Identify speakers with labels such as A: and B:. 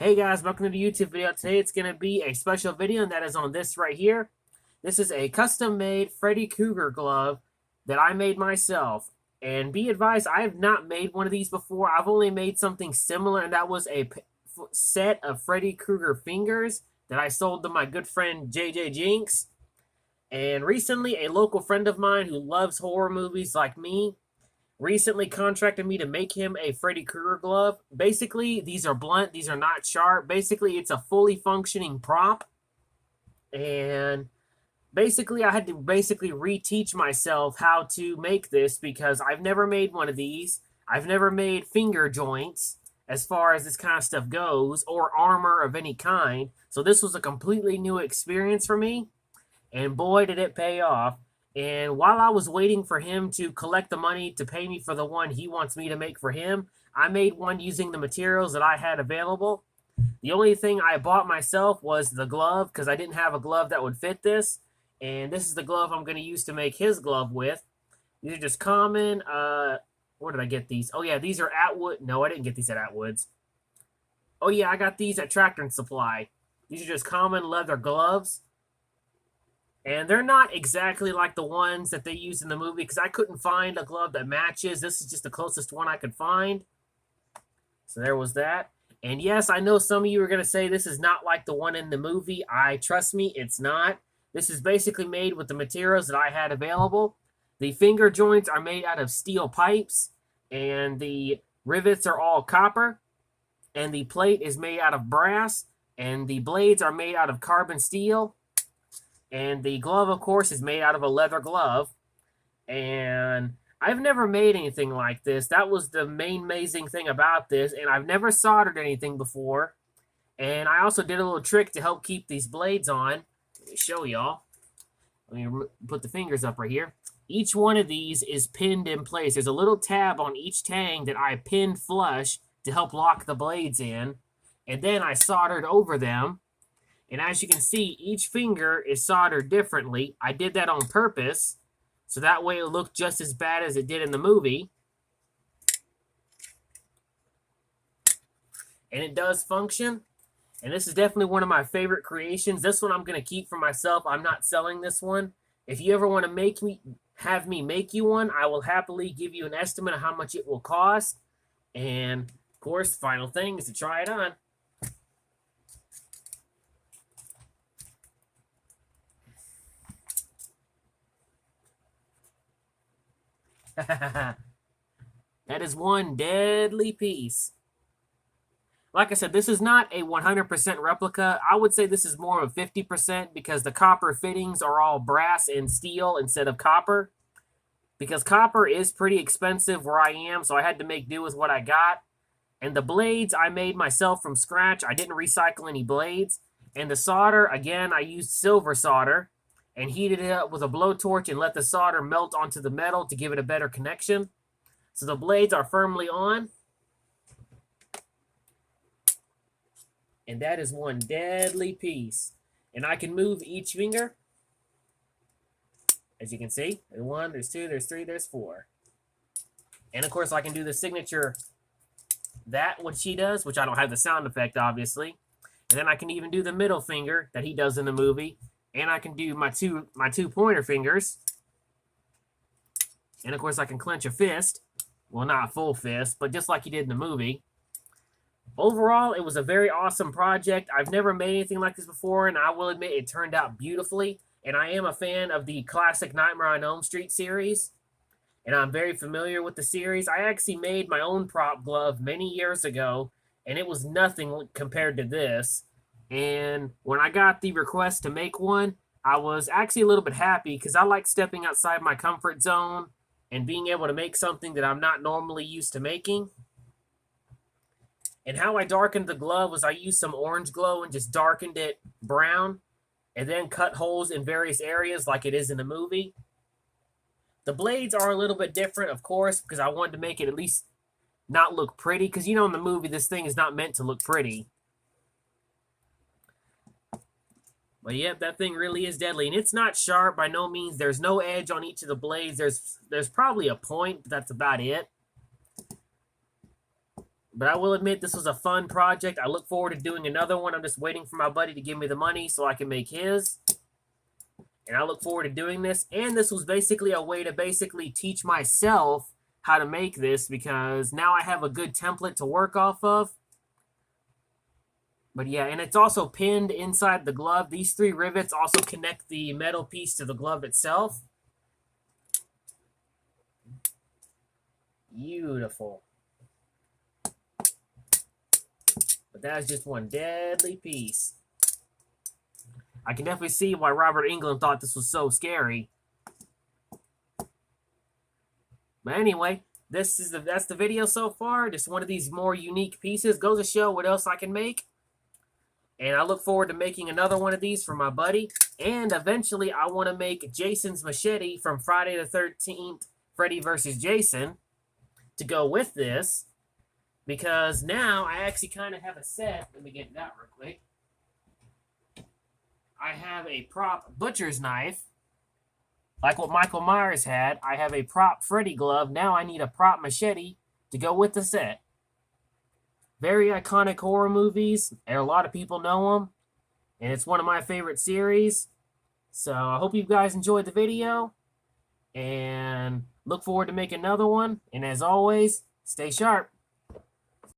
A: Hey guys, welcome to the YouTube video. Today it's going to be a special video, and that is on this right here. This is a custom-made Freddy Krueger glove that I made myself. And be advised, I have not made one of these before. I've only made something similar, and that was a set of Freddy Krueger fingers that I sold to my good friend JJ Jinx. And recently, a local friend of mine who loves horror movies like me recently contracted me to make him a Freddy Krueger glove. Basically, these are blunt, these are not sharp. Basically, it's a fully functioning prop. And basically, I had to reteach myself how to make this because I've never made one of these. I've never made finger joints as far as this kind of stuff goes, or armor of any kind. So this was a completely new experience for me. And boy, did it pay off. And while I was waiting for him to collect the money to pay me for the one he wants me to make for him, I made one using the materials that I had available. The only thing I bought myself was the glove because I didn't have a glove that would fit this. And this is the glove I'm going to use to make his glove with. These are just common. Where did I get these? Oh, yeah, these are Atwood. No, I didn't get these at Atwood's. Oh, yeah, I got these at Tractor and Supply. These are just common leather gloves. And they're not exactly like the ones that they use in the movie because I couldn't find a glove that matches. This is just the closest one I could find. So there was that. And yes, I know some of you are going to say this is not like the one in the movie. Trust me, it's not. This is basically made with the materials that I had available. The finger joints are made out of steel pipes, and the rivets are all copper, and the plate is made out of brass, and the blades are made out of carbon steel. And the glove, of course, is made out of a leather glove. And I've never made anything like this. That was the main amazing thing about this. And I've never soldered anything before. And I also did a little trick to help keep these blades on. Let me show y'all. Let me put the fingers up right here. Each one of these is pinned in place. There's a little tab on each tang that I pinned flush to help lock the blades in. And then I soldered over them. And as you can see, each finger is soldered differently. I did that on purpose, so that way it looked just as bad as it did in the movie. And it does function. And this is definitely one of my favorite creations. This one I'm going to keep for myself. I'm not selling this one. If you ever want to have me make you one, I will happily give you an estimate of how much it will cost. And, of course, the final thing is to try it on. That is one deadly piece. Like I said, this is not a 100% replica. I would say this is more of a 50% because the copper fittings are all brass and steel instead of copper. Because copper is pretty expensive where I am, so I had to make do with what I got. And the blades I made myself from scratch. I didn't recycle any blades. And the solder, again, I used silver solder and heated it up with a blowtorch and let the solder melt onto the metal to give it a better connection. So the blades are firmly on. And that is one deadly piece. And I can move each finger. As you can see, there's one, there's two, there's three, there's four. And of course I can do the signature, that what she does, which I don't have the sound effect obviously. And then I can even do the middle finger that he does in the movie. And I can do my two pointer fingers. And of course I can clench a fist. Well, not a full fist, but just like he did in the movie. Overall, it was a very awesome project. I've never made anything like this before, and I will admit it turned out beautifully. And I am a fan of the classic Nightmare on Elm Street series. And I'm very familiar with the series. I actually made my own prop glove many years ago, and it was nothing compared to this. And when I got the request to make one, I was actually a little bit happy because I like stepping outside my comfort zone and being able to make something that I'm not normally used to making. And how I darkened the glove was I used some orange glow and just darkened it brown and then cut holes in various areas like it is in the movie. The blades are a little bit different, of course, because I wanted to make it at least not look pretty. Because, you know, in the movie, this thing is not meant to look pretty. But yep, that thing really is deadly. And it's not sharp by no means. There's no edge on each of the blades. There's probably a point, but that's about it. But I will admit this was a fun project. I look forward to doing another one. I'm just waiting for my buddy to give me the money so I can make his. And I look forward to doing this. And this was basically a way to basically teach myself how to make this, because now I have a good template to work off of. But yeah, and it's also pinned inside the glove. These 3 rivets also connect the metal piece to the glove itself. Beautiful. But that's just one deadly piece. I can definitely see why Robert Englund thought this was so scary. But anyway, that's the video so far. Just one of these more unique pieces. Goes to show what else I can make. And I look forward to making another one of these for my buddy. And eventually, I want to make Jason's machete from Friday the 13th, Freddy vs. Jason, to go with this. Because now I actually kind of have a set. Let me get that real quick. I have a prop butcher's knife, like what Michael Myers had. I have a prop Freddy glove. Now I need a prop machete to go with the set. Very iconic horror movies, and a lot of people know them. And it's one of my favorite series. So I hope you guys enjoyed the video. And look forward to making another one. And as always, stay sharp.